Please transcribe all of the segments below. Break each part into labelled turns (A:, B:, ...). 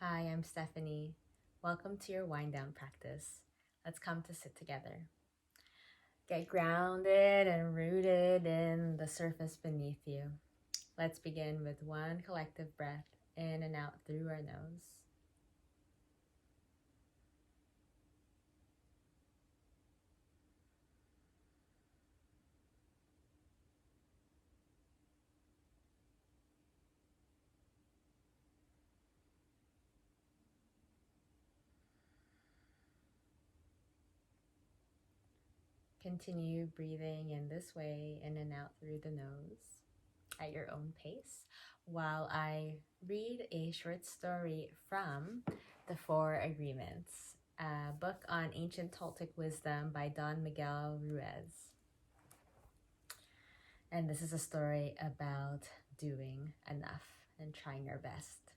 A: Hi, I'm Stephanie. Welcome to your wind down practice. Let's come to sit together. Get grounded and rooted in the surface beneath you. Let's begin with one collective breath in and out through our nose. Continue breathing in this way in and out through the nose at your own pace while I read a short story from The Four Agreements, a book on ancient Toltec wisdom by Don Miguel Ruiz. And this is a story about doing enough and trying our best.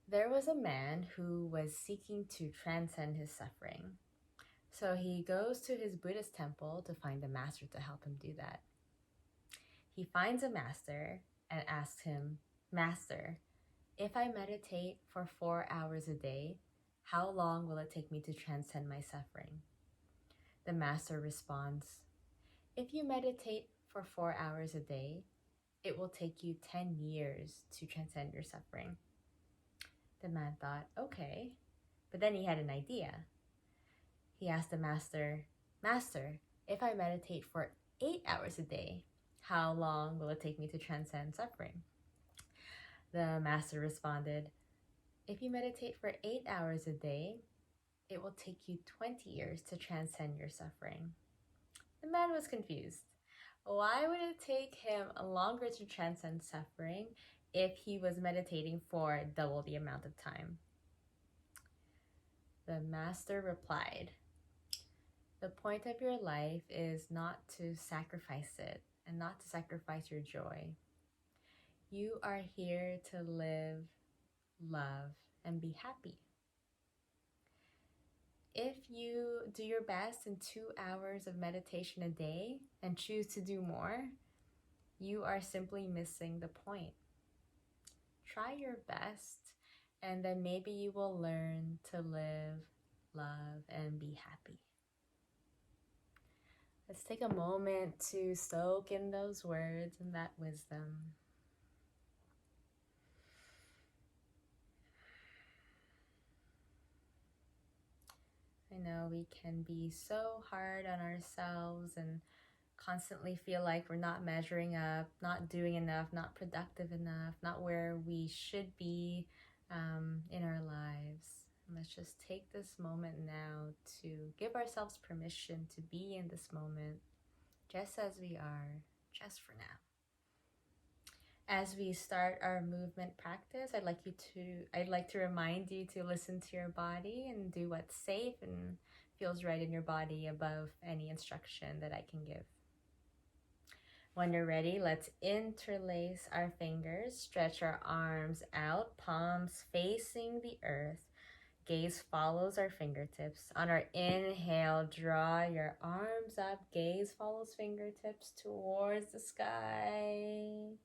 A: There was a man who was seeking to transcend his suffering. So he goes to his Buddhist temple to find a master to help him do that. He finds a master and asks him, "Master, if I meditate for 4 hours a day, how long will it take me to transcend my suffering?" The master responds, "If you meditate for 4 hours a day, it will take you 10 years to transcend your suffering." The man thought, okay, but then he had an idea. He asked the master, "Master, if I meditate for 8 hours a day, how long will it take me to transcend suffering?" The master responded, "If you meditate for 8 hours a day, it will take you 20 years to transcend your suffering." The man was confused. Why would it take him longer to transcend suffering if he was meditating for double the amount of time? The master replied, "The point of your life is not to sacrifice it and not to sacrifice your joy. You are here to live, love, and be happy. If you do your best in 2 hours of meditation a day and choose to do more, you are simply missing the point. Try your best, and then maybe you will learn to live, love, and be happy." Let's take a moment to soak in those words and that wisdom. I know we can be so hard on ourselves and constantly feel like we're not measuring up, not doing enough, not productive enough, not where we should be in our lives. And let's just take this moment now to give ourselves permission to be in this moment just as we are, just for now. As we start our movement practice, I'd like to remind you to listen to your body and do what's safe and feels right in your body above any instruction that I can give. When you're ready, let's interlace our fingers, stretch our arms out, palms facing the earth. Gaze follows our fingertips. On our inhale, draw your arms up. Gaze follows fingertips towards the sky.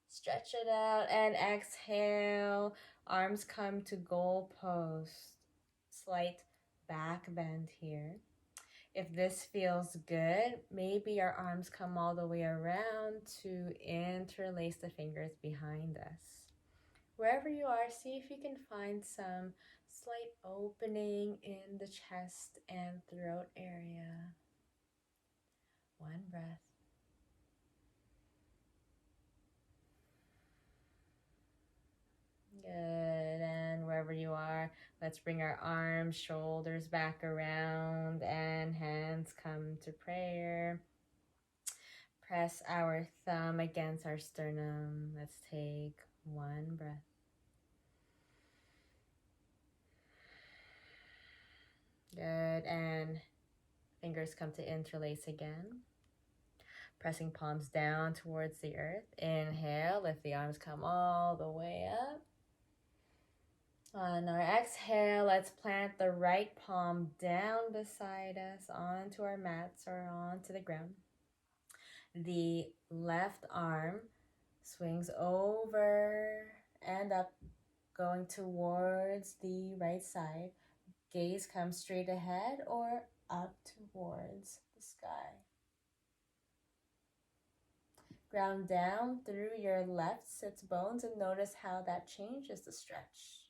A: Stretch it out and exhale. Arms come to goalpost. Slight back bend here. If this feels good, maybe our arms come all the way around to interlace the fingers behind us. Wherever you are, see if you can find some slight opening in the chest and throat area. One breath. Good. And wherever you are, let's bring our arms, shoulders back around, and hands come to prayer. Press our thumb against our sternum. Let's take one breath. Good. And fingers come to interlace again. Pressing palms down towards the earth. Inhale, lift the arms, come all the way up. On our exhale, let's plant the right palm down beside us onto our mats or onto the ground. The left arm swings over and up, going towards the right side. Gaze comes straight ahead or up towards the sky. Ground down through your left sits bones and notice how that changes the stretch.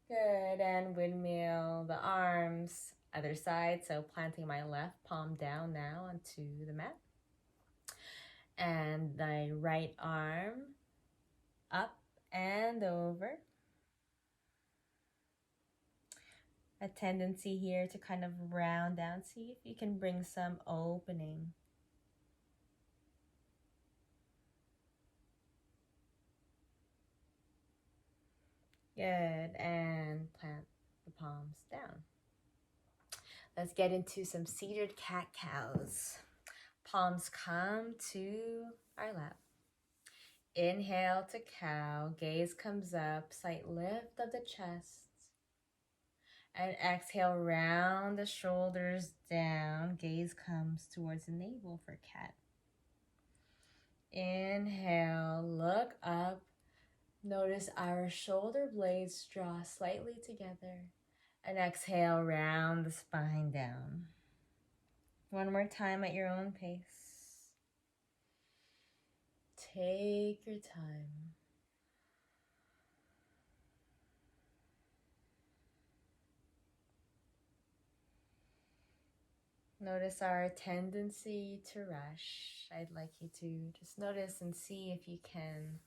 A: Good, and windmill the arms, other side, so planting my left palm down now onto the mat. And my right arm up and over. A tendency here to kind of round down. See if you can bring some opening. Good, and plant the palms down. Let's get into some seated cat-cows. Palms come to our lap. Inhale to cow, gaze comes up, slight lift of the chest. And exhale, round the shoulders down, gaze comes towards the navel for cat. Inhale, look up. Notice our shoulder blades draw slightly together. And exhale, round the spine down. One more time at your own pace. Take your time. Notice our tendency to rush. I'd like you to just notice and see if you can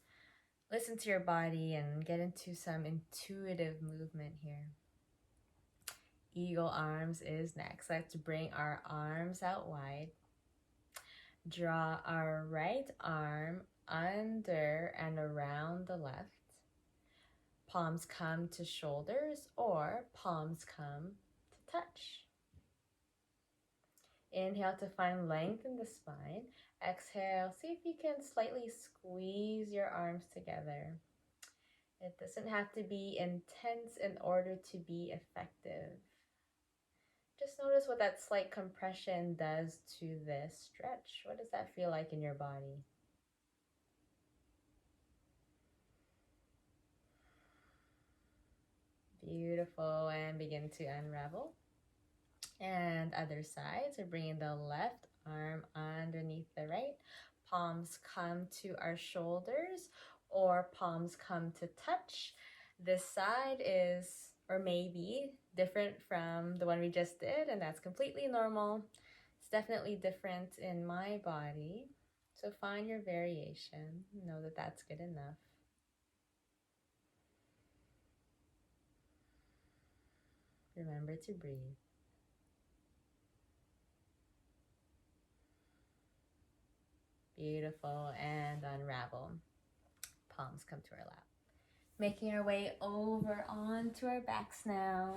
A: listen to your body and get into some intuitive movement here. Eagle arms is next. Let's bring our arms out wide. Draw our right arm under and around the left. Palms come to shoulders or palms come to touch. Inhale to find length in the spine. Exhale, see if you can slightly squeeze your arms together. It doesn't have to be intense in order to be effective. Just notice what that slight compression does to this stretch. What does that feel like in your body? Beautiful, and begin to unravel. And other side, so bringing the left arm underneath the right. Palms come to our shoulders or palms come to touch. This side is, or maybe, different from the one we just did, and that's completely normal. It's definitely different in my body. So find your variation. Know that that's good enough. Remember to breathe. Beautiful, and unravel. Palms come to our lap. Making our way over onto our backs now.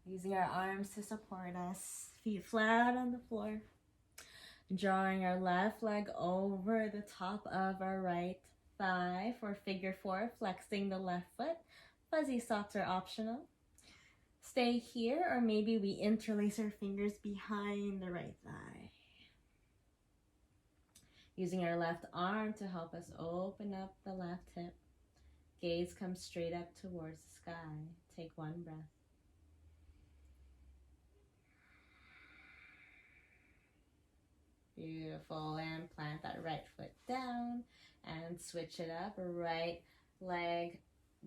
A: Using our arms to support us. Feet flat on the floor. Drawing our left leg over the top of our right thigh for figure four. Flexing the left foot. Fuzzy socks are optional. Stay here, or maybe we interlace our fingers behind the right thigh. Using our left arm to help us open up the left hip. Gaze comes straight up towards the sky. Take one breath. Beautiful, and plant that right foot down and switch it up. Right leg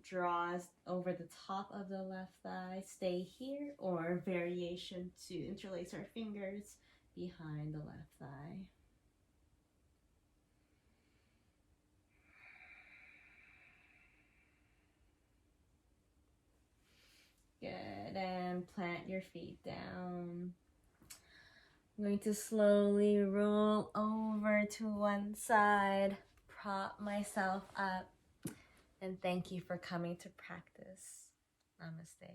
A: draws over the top of the left thigh. Stay here, or variation to interlace our fingers behind the left thigh. Good, and plant your feet down. I'm going to slowly roll over to one side, prop myself up, and thank you for coming to practice. Namaste.